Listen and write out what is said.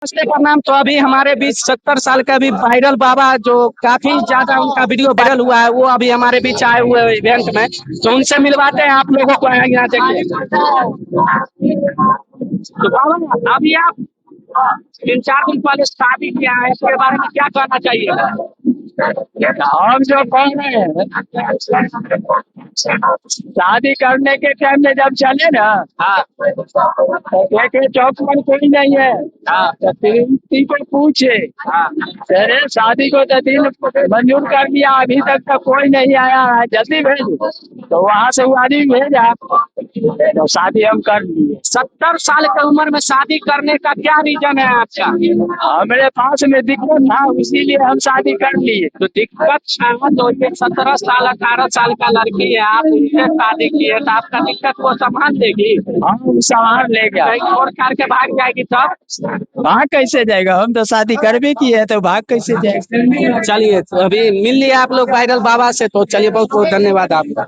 नमस्ते प्रणाम। तो अभी हमारे बीच 70 साल का अभी वायरल बाबा जो काफी ज्यादा उनका वीडियो वायरल हुआ है, वो अभी हमारे बीच आए हुए इवेंट में। तो उनसे मिलवाते हैं आप लोगों को। यहाँ देखिए, तो बाबा अभी आप 3-4 दिन पहले शादी किया है, इसके बारे में क्या कहना चाहिए? हम जो कह रहे हैं, शादी करने के टाइम में जब चले ना, हाँ तो देखे चौक पर कोई नहीं है। हाँ तो प्रीति को पूछे, हाँ। तेरे शादी को तो दिन मंजूर कर दिया, अभी तक तो कोई नहीं आया है, जल्दी भेज। तो वहां से वादी भेजा, तो शादी हम कर लिए। 70 साल की उम्र में शादी करने का क्या रीजन है आपका? हमारे पास में दिक्कत था, इसीलिए हम शादी कर लिए। तो दिक्कत है तो ये 17 साल 18 साल का लड़की है, आप उनसे शादी किए तो आपका दिक्कत को संभाल लेगी? हम संभाल लेगा। कहीं छोड़ करके भाग जाएगी तब? भाग कैसे जाएगा? हम तो शादी कर भी किए, तो भाग कैसे जाएगा? चलिए, तो अभी मिल लिया आप लोग वायरल बाबा से, तो चलिए बहुत बहुत धन्यवाद आपका।